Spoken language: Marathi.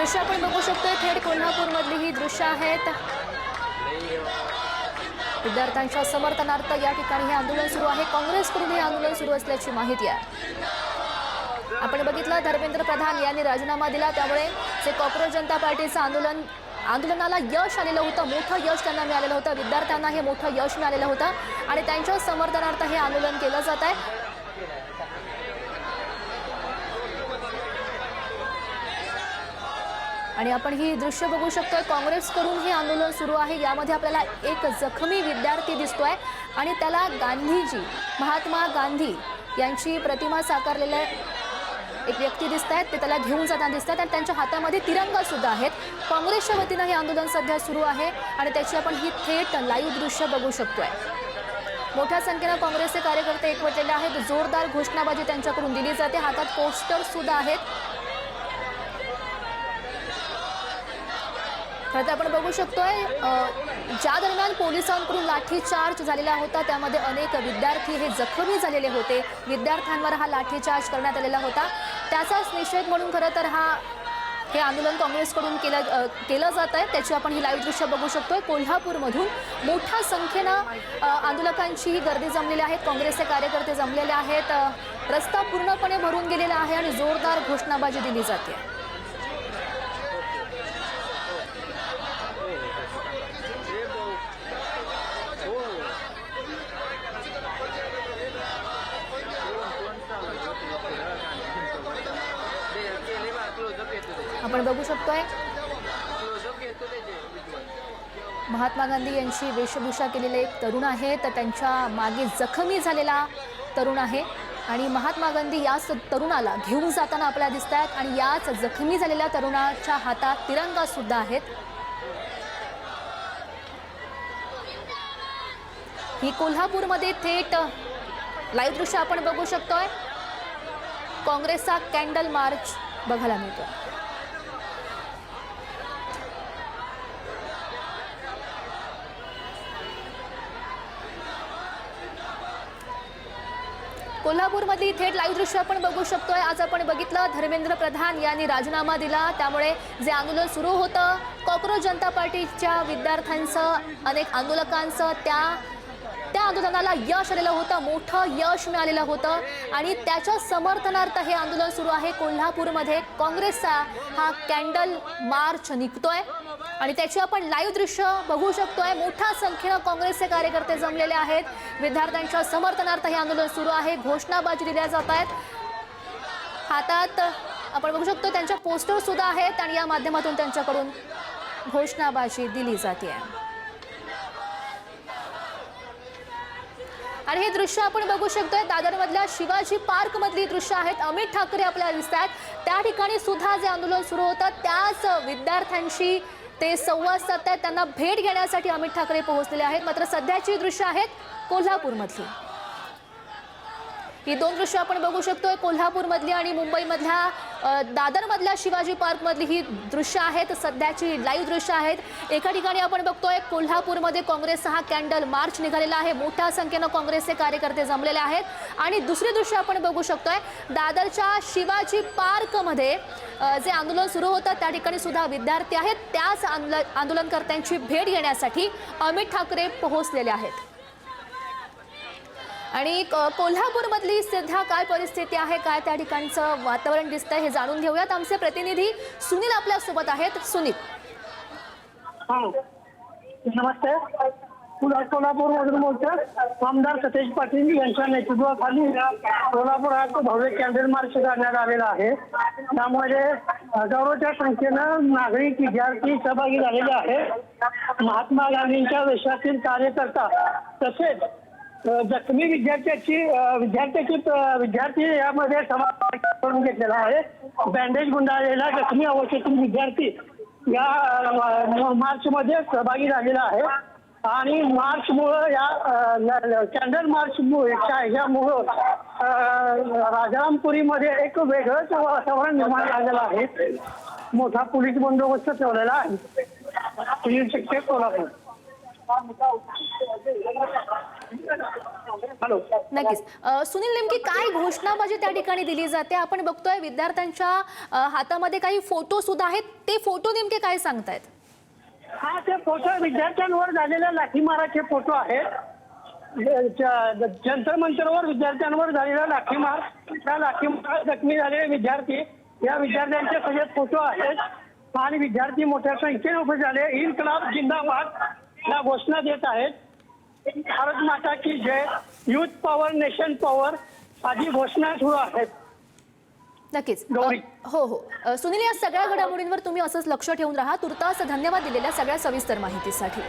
दृश्य आपण बघू शकतोय थेट कोल्हापूर मधली ही दृश्य आहेत। विद्यार्थ्यांच्या समर्थनार्थ या ठिकाणी हे आंदोलन सुरू आहे। काँग्रेसकडून हे आंदोलन सुरू असल्याची माहिती आहे। आपण बघितलं धर्मेंद्र प्रधान यांनी राजीनामा दिला, त्यामुळे जे कॉक्रोच जनता पार्टीचं आंदोलनाला यश आलेलं होतं, मोठं यश त्यांना मिळालेलं होतं। विद्यार्थ्यांना हे मोठं यश मिळालेलं होतं आणि त्यांच्या समर्थनार्थ हे आंदोलन केलं जात आहे। आणि आपण ही दृश्य बघू शकतोय, काँग्रेसकडून हे आंदोलन सुरू आहे। यामध्ये आपल्याला एक जखमी विद्यार्थी दिसतोय आणि त्याला गांधीजी, महात्मा गांधी यांची प्रतिमा साकारलेले एक व्यक्ती दिसत आहेत, ते त्याला घेऊन जाताना दिसत आहेत आणि त्यांच्या हातामध्ये तिरंगा सुद्धा आहेत। काँग्रेसच्या वतीनं हे आंदोलन सध्या सुरू आहे आणि त्याची आपण ही थेट लाईव्ह दृश्य बघू शकतोय। मोठ्या संख्येने काँग्रेसचे कार्यकर्ते एकवटलेले आहेत। जोरदार घोषणाबाजी त्यांच्याकडून दिली जाते। हातात पोस्टर सुद्धा आहेत। खरं आपण बघू शकतोय ज्या दरम्यान पोलिसांकडून लाठीचार्ज झालेला होता, त्यामध्ये अनेक विद्यार्थी हे जखमी झालेले होते। विद्यार्थ्यांवर हा लाठीचार्ज करण्यात आलेला होता, त्याचाच निषेध म्हणून खरं तर हे आंदोलन काँग्रेसकडून केलं जात आहे। त्याची आपण ही लाईव्ह दृश्य बघू शकतोय। कोल्हापूरमधून मोठ्या संख्येनं आंदोलकांची ही गर्दी जमलेली आहे। काँग्रेसचे कार्यकर्ते जमलेले आहेत। रस्ता पूर्णपणे भरून गेलेला आहे आणि जोरदार घोषणाबाजी दिली जाते। आपण बघू शकतोय महात्मा गांधी यांची वेशभूषा केलेले एक तरुण आहे, तर त्यांच्या मागे जखमी झालेला तरुण आहे आणि महात्मा गांधी याच तरुणाला घेऊन जाताना आपल्याला दिसत आहेत आणि याच जखमी झालेल्या तरुणाच्या हातात तिरंगा सुद्धा आहेत। ही कोल्हापूरमध्ये थेट लाईव्ह दृश्य आपण बघू शकतोय। काँग्रेसचा कॅन्डल मार्च बघायला मिळतो। कोल्हापूरमध्ये थेट लाईव्ह दृश्य आपण बघू शकतोय। आज आपण बघितलं धर्मेंद्र प्रधान यांनी राजीनामा दिला, त्यामुळे जे आंदोलन सुरू होतं कॉक्रोच जनता पार्टीच्या विद्यार्थ्यांचं, अनेक आंदोलकांचं, त्या आंदोलनाला यश आलेलं होतं, मोठं यश मिळालेलं होतं आणि त्याच्या समर्थनार्थ हे आंदोलन सुरू आहे। कोल्हापूरमध्ये काँग्रेसचा हा कॅन्डल मार्च निघतोय आणि त्याची आपण लाईव्ह दृश्य बघू शकतोय। मोठ्या संख्येने काँग्रेसचे कार्यकर्ते जमलेले आहेत। विद्यार्थ्यांच्या समर्थनार्थ हे आंदोलन सुरू आहे। घोषणाबाजी दिल्या जात आहेत। हातात आपण बघू शकतो त्यांच्या पोस्टर सुद्धा आहेत आणि या माध्यमातून त्यांच्याकडून घोषणाबाजी दिली जाते। आणि हे दृश्य आपण बघू शकतोय दादरमधल्या शिवाजी पार्क मधली दृश्य आहेत। अमित ठाकरे आपल्याला दिसत आहेत। त्या ठिकाणी सुद्धा जे आंदोलन सुरू होतं त्याच विद्यार्थ्यांशी ते संवाद साधतात, त्यांना भेट घेण्यासाठी अमित ठाकरे पोहोचलेले आहेत। मात्र सध्याची दृश्य आहेत कोल्हापूरमधली। ही दोन दृश्य आपण बघू शकतोय, कोल्हापूरमधली आणि मुंबईमधल्या दादरमधल्या शिवाजी पार्कमधली ही दृश्य आहेत। सध्याची लाईव्ह दृश्य आहेत। एका ठिकाणी आपण बघतोय कोल्हापूरमध्ये काँग्रेसचा हा कॅन्डल मार्च निघालेला आहे। मोठ्या संख्येने काँग्रेसचे कार्यकर्ते जमलेले आहेत आणि दुसरी दृश्य आपण बघू शकतोय दादरच्या शिवाजी पार्कमध्ये जे आंदोलन सुरू होतं त्या ठिकाणी सुद्धा विद्यार्थी आहेत। त्याच आंदोलनकर्त्यांची भेट घेण्यासाठी अमित ठाकरे पोहोचलेले आहेत। आणि कोल्हापूरमधली सध्या काय परिस्थिती आहे, काय त्या ठिकाणचं वातावरण दिसतंय हे जाणून घेऊयात। आमचे प्रतिनिधी सुनील आपल्या सोबत आहेत। सुनील, नमस्ते। कोल्हापूरमधून बोलतोय। आमदार सतेज पाटील यांच्या नेतृत्वाखाली कोल्हापुरात भव्य कॅन्डल मार्च करण्यात आलेला आहे। त्यामध्ये हजारोच्या संख्येनं नागरिक, विद्यार्थी सहभागी झालेले आहेत। महात्मा गांधींच्या वेशातील कार्यकर्ता तसेच जखमी विद्यार्थी यामध्ये समावेश करून घेतलेला आहे। बँडेज गुंडाळलेला जखमी अवस्थेतील विद्यार्थी या मार्च मध्ये सहभागी झालेला आहे आणि मार्चमुळे या कॅन्डल मार्चमुळे राजारामपुरीमध्ये एक वेगळंच वातावरण निर्माण झालेलं आहे। मोठा पोलीस बंदोबस्त ठेवलेला आहे। सुनील शिक्षक, कोल्हापूर। हॅलो. नक्कीच. सुनील, नेमकी काय घोषणाबाजी त्या ठिकाणी दिली जाते? आपण बघतोय विद्यार्थ्यांच्या हातामध्ये काही फोटो सुद्धा आहेत. ते फोटो नेमके काय सांगतायत? हा, ते फोटो विद्यार्थ्यांवर झालेल्या लाठीमाराचे फोटो आहेत. जंतर मंतरवर विद्यार्थ्यांवर झालेला लाठीमार, त्या लाठीमार जखमी झालेले विद्यार्थी, या विद्यार्थ्यांचे सगळे फोटो आहेत आणि विद्यार्थी मोठ्या संख्येने उभे झाले. इन्कलाब जिंदाबाद या घोषणा देत आहेत. भारत माता की जय, युथ पॉवर, नेशन पॉवर आदी घोषणा सुरू आहेत. नक्कीच. गौरी. हो. सुनील, या सगळ्या घडामोडींवर तुम्ही असंच लक्ष ठेवून राहा. तुर्तास धन्यवाद दिलेल्या सगळ्या सविस्तर माहितीसाठी.